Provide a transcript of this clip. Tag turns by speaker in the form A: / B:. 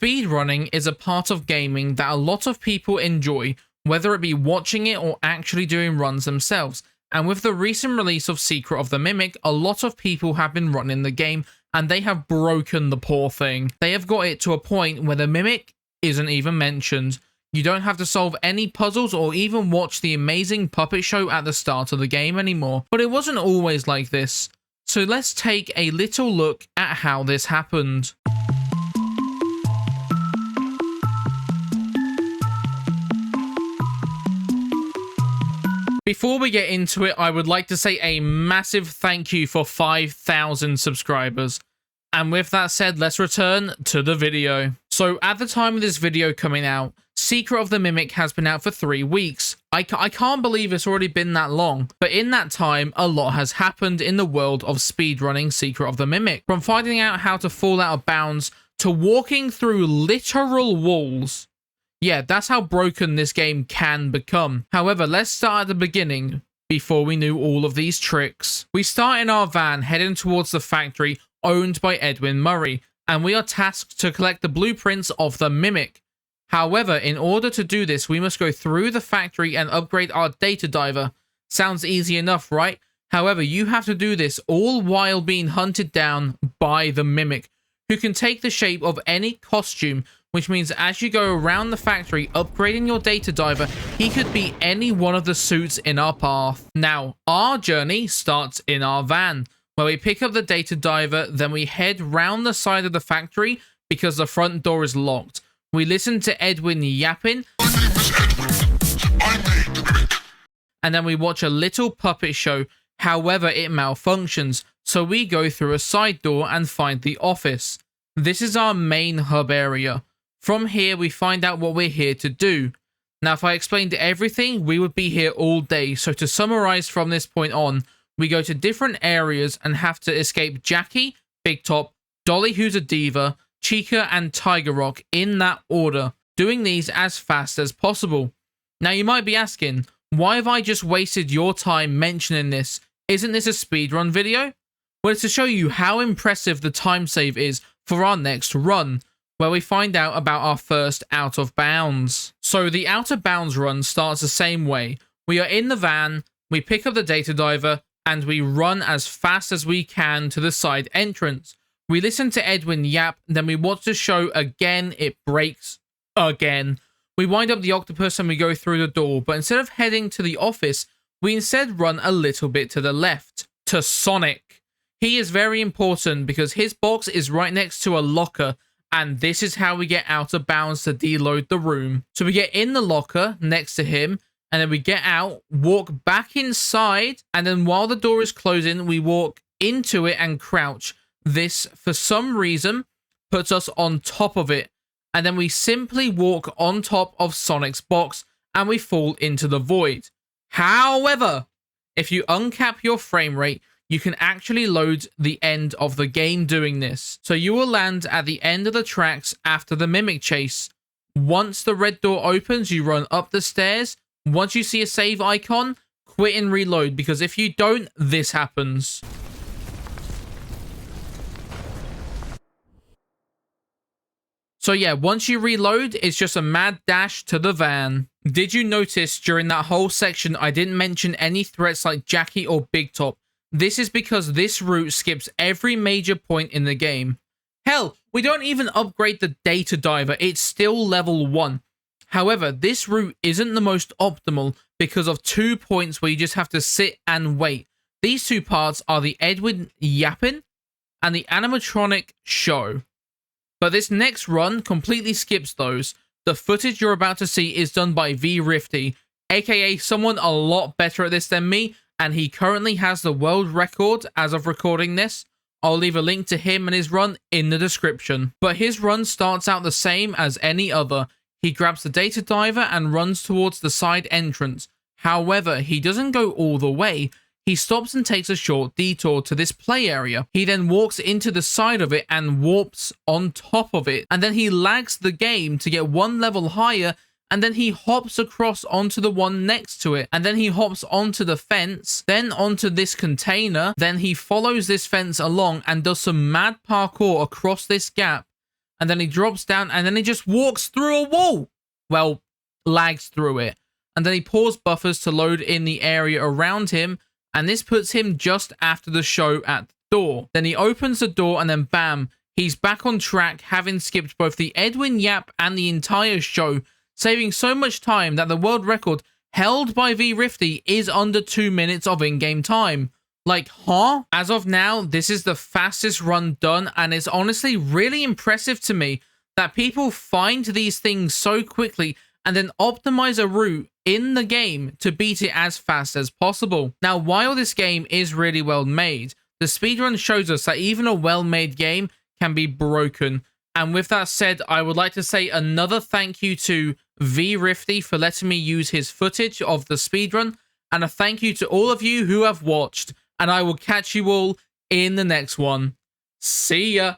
A: Speedrunning is a part of gaming that a lot of people enjoy, whether it be watching it or actually doing runs themselves. And with the recent release of Secret of the Mimic, a lot of people have been running the game and they have broken the poor thing. They have got it to a point where the Mimic isn't even mentioned. You don't have to solve any puzzles or even watch the amazing puppet show at the start of the game anymore. But it wasn't always like this. So let's take a little look at how this happened. Before we get into it, I would like to say a massive thank you for 5,000 subscribers. And with that said, let's return to the video. So at the time of this video coming out, Secret of the Mimic has been out for 3 weeks. I can't believe it's already been that long. But in that time, a lot has happened in the world of speedrunning Secret of the Mimic. From finding out how to fall out of bounds to walking through literal walls. Yeah, that's how broken this game can become. However, let's start at the beginning before we knew all of these tricks. We start in our van heading towards the factory owned by Edwin Murray, and we are tasked to collect the blueprints of the Mimic. However, in order to do this, we must go through the factory and upgrade our data diver. Sounds easy enough, right? However, you have to do this all while being hunted down by the Mimic, who can take the shape of any costume, which means as you go around the factory upgrading your data diver, he could be any one of the suits in our path. Now, our journey starts in our van, where we pick up the data diver, then we head round the side of the factory because the front door is locked. We listen to Edwin yapping, and then we watch a little puppet show. However, it malfunctions, so we go through a side door and find the office. This is our main hub area. From here, we find out what we're here to do. Now, if I explained everything, we would be here all day. So to summarize from this point on, we go to different areas and have to escape Jackie, Big Top, Dolly who's a diva, Chica, and Tiger Rock in that order, doing these as fast as possible. Now, you might be asking, why have I just wasted your time mentioning this? Isn't this a speedrun video? Well, it's to show you how impressive the time save is for our next run, where we find out about our first out of bounds. So the out of bounds run starts the same way. We are in the van, we pick up the data diver, and we run as fast as we can to the side entrance. We listen to Edwin yap, then we watch the show again, it breaks again. We wind up the octopus and we go through the door, but instead of heading to the office, we instead run a little bit to the left, to Sonic. He is very important because his box is right next to a locker, and this is how we get out of bounds to deload the room. So we get in the locker next to him, and then we get out, walk back inside, and then while the door is closing, we walk into it and crouch. This, for some reason, puts us on top of it, and then we simply walk on top of Sonic's box, and we fall into the void. However, if you uncap your frame rate, you can actually load the end of the game doing this. So you will land at the end of the tracks after the Mimic chase. Once the red door opens, you run up the stairs. Once you see a save icon, quit and reload, because if you don't, this happens. So yeah, once you reload, it's just a mad dash to the van. Did you notice during that whole section I didn't mention any threats like Jackie or Big Top? This is because this route skips every major point in the game. Hell, we don't even upgrade the data diver, it's still level 1. However, this route isn't the most optimal because of 2 points where you just have to sit and wait. These 2 parts are the Edwin yapping and the animatronic show. But this next run completely skips those. The footage you're about to see is done by V Rifty, aka someone a lot better at this than me, and he currently has the world record as of recording this. I'll leave a link to him and his run in the description. But his run starts out the same as any other. He grabs the data diver and runs towards the side entrance. However, he doesn't go all the way. He stops and takes a short detour to this play area. He then walks into the side of it and warps on top of it. And then he lags the game to get 1 level higher, and then he hops across onto the one next to it, and then he hops onto the fence, then onto this container, then he follows this fence along and does some mad parkour across this gap, and then he drops down, and then he just walks through a wall. Well, lags through it. And then he paused buffers to load in the area around him, and this puts him just after the show at the door. Then he opens the door, and then bam, he's back on track, having skipped both the Edwin Yap and the entire show, saving so much time that the world record held by V-Rifty is under 2 minutes of in-game time. Like, huh? As of now, this is the fastest run done, and it's honestly really impressive to me that people find these things so quickly and then optimize a route in the game to beat it as fast as possible. Now, while this game is really well made, the speedrun shows us that even a well-made game can be broken. And with that said, I would like to say another thank you to V-Rifty for letting me use his footage of the speedrun, and a thank you to all of you who have watched, and I will catch you all in the next one. See ya!